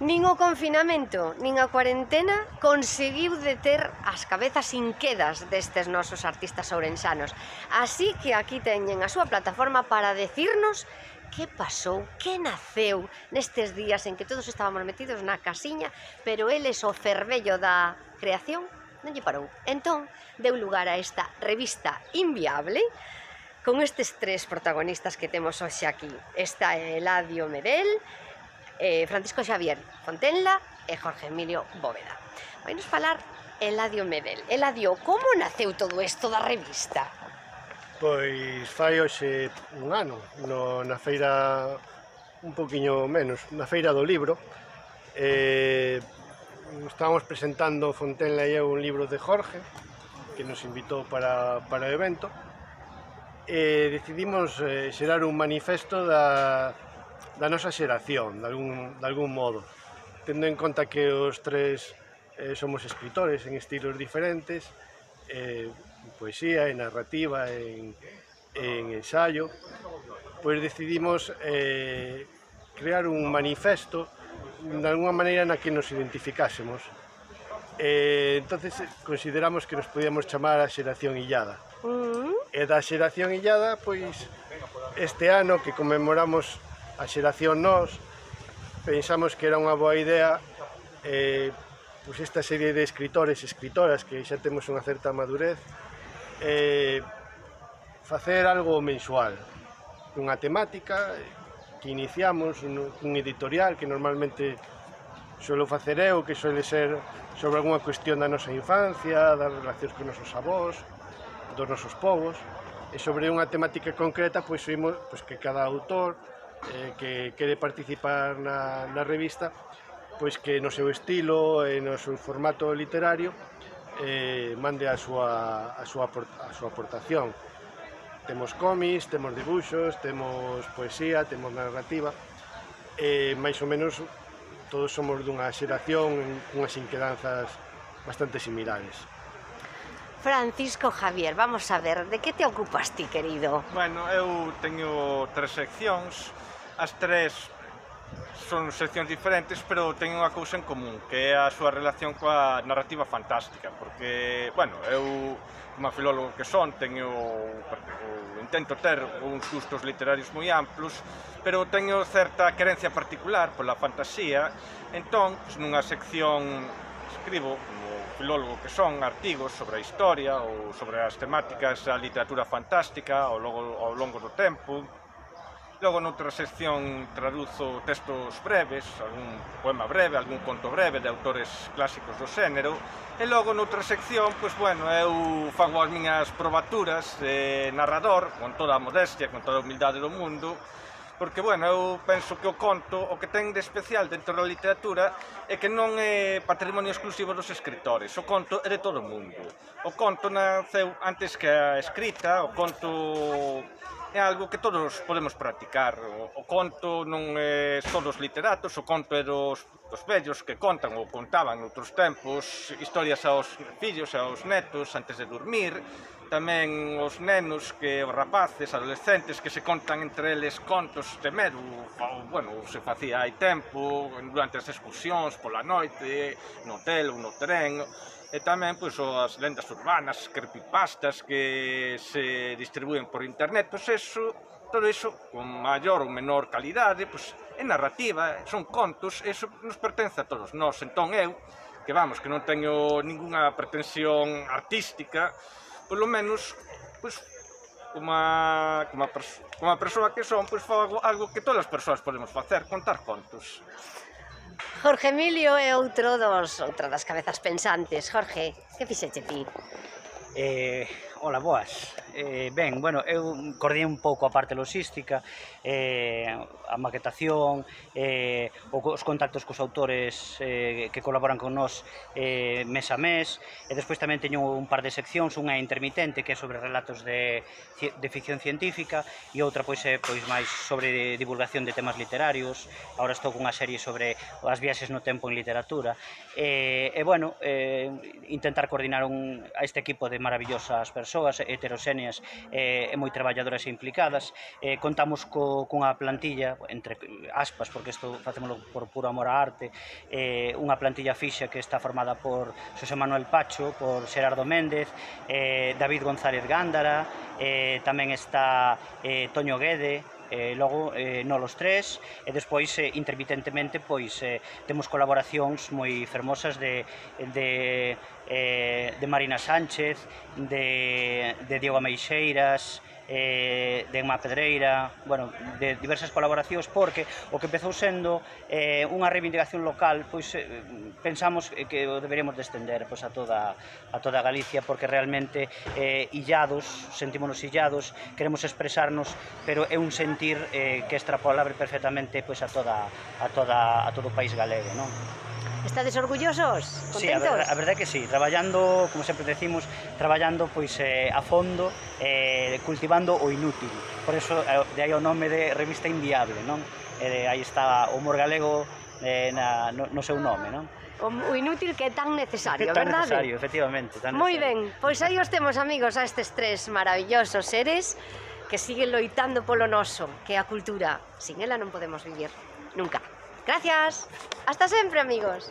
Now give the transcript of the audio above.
Nin o confinamento, nin a cuarentena conseguiu deter as cabezas inquedas destes nosos artistas ourensanos. Así que aquí teñen a súa plataforma para decirnos que pasou, que naceu nestes días en que todos estábamos metidos na casiña, pero eles o fervello da creación non lle parou. Entón, deu lugar a esta revista inviable con estes tres protagonistas que temos hoxe aquí. Está Eladio Medel, Francisco Xavier Fontenla e Jorge Emilio Bóveda. Vai nos falar Eladio Medel. Eladio, como naceu todo isto da revista? Pois fai hoxe un ano, na feira, un poquinho menos, na feira do libro. Estábamos presentando Fontenla e eu un libro de Jorge, que nos invitou para o evento, e decidimos xerar un manifesto da nosa xeración, de algún modo, tendo en conta que os tres somos escritores en estilos diferentes, en poesía, en narrativa, en ensayo, pois decidimos crear un manifesto de alguna maneira na que nos identificásemos. Entonces consideramos que nos podíamos chamar a xeración illada. E da xeración illada, pois, este ano que conmemoramos a xeración nós, pensamos que era unha boa idea pois esta serie de escritores e escritoras que xa temos unha certa madurez, facer algo mensual, unha temática que iniciamos cun editorial que normalmente suelo facer eu, que suele ser sobre algunha cuestión da nosa infancia, das relacións con nosos avós, dos nosos povos, e sobre unha temática concreta, pois vimos que cada autor que quere participar na revista, pois que no seu estilo e no seu formato literario mande a súa aportación. Temos cómics, temos dibuxos, temos poesía, temos narrativa, e máis ou menos todos somos dunha xeración con unhas inquedanzas bastante similares. Francisco Javier, vamos a ver, de que te ocupas ti, querido? Bueno, eu teño tres seccións, as tres son seccións diferentes, pero teñen unha cousa en común, que é a súa relación coa narrativa fantástica, porque, bueno, eu, como filólogo que son, intento ter uns gustos literarios moi amplos, pero teño certa querencia particular pola fantasía, entón, nunha sección escribo, como filólogo que son, artigos sobre a historia ou sobre as temáticas da literatura fantástica ao longo do tempo. Logo, noutra sección, traduzo textos breves, algún poema breve, algún conto breve de autores clásicos do xénero. E logo, noutra sección, pois, bueno, eu fago as miñas probaturas de narrador, con toda a modestia, con toda a humildade do mundo, porque, bueno, eu penso que o conto, o que ten de especial dentro da literatura, é que non é patrimonio exclusivo dos escritores, o conto é de todo o mundo. O conto naceu antes que a escrita, o conto é algo que todos podemos practicar. O conto non é só dos literatos, o conto é dos vellos que contan ou contaban noutros tempos historias aos fillos e aos netos antes de dormir, tamén os nenos, os rapaces, adolescentes que se contan entre eles contos de medo, bueno, se facía hai tempo, durante as excursións, pola noite, no hotel ou no tren, e tamén as lendas urbanas, creepypastas que se distribúen por internet, todo iso con maior ou menor calidade, é narrativa, son contos, iso nos pertence a todos nós. Entón eu, que non teño ningunha pretensión artística, polo menos, como a persoa que son, fago algo que todas as persoas podemos facer, contar contos. Jorge Emilio é outra das cabezas pensantes. Jorge, que fixeche ti? Ola, boas. Ben, bueno, eu coordiné un pouco a parte logística, a maquetación, os contactos cos autores que colaboran con nós mes a mes, e despois tamén teño un par de seccións, unha intermitente que é sobre relatos de ficción científica e outra é máis sobre divulgación de temas literarios. Agora estou cunha serie sobre as viaxes no tempo en literatura e bueno, intentar coordinar a este equipo de maravillosas persoas heterosexéneas heterogéneas e moi traballadoras e implicadas. Contamos cunha plantilla, entre aspas, porque isto facémolo por puro amor á arte, unha plantilla fixa que está formada por Xosé Manuel Pacho, por Xerardo Méndez, David González Gándara, tamén está Toño Guede, logo nolos tres, e despois intermitentemente pois temos colaboracións moi fermosas de Marina Sánchez, de Diego Ameixeiras, de Emma Pedreira, bueno, de diversas colaboracións, porque o que empezou sendo unha reivindicación local, pois pensamos que o deberíamos de estender pois, a toda Galicia, porque realmente illados, sentímonos illados, queremos expresarnos, pero é un sentir que é extrapolable perfectamente pois, a todo o país galego, non? Estades orgullosos? Sí, Contentos? a verdade é que sí, traballando, como sempre decimos, traballando pois a fondo, cultivando o inútil. Por eso de aí o nome de Revista Inviable, non? Aí está o humor galego no seu nome, non? O inútil que é tan necesario, Tan verdade? necesario, efectivamente. Moi ben, pois aí os temos, amigos, a estes tres maravillosos seres que siguen loitando polo noso, que é a cultura. Sin ela non podemos vivir, nunca. Gracias. Hasta sempre, amigos.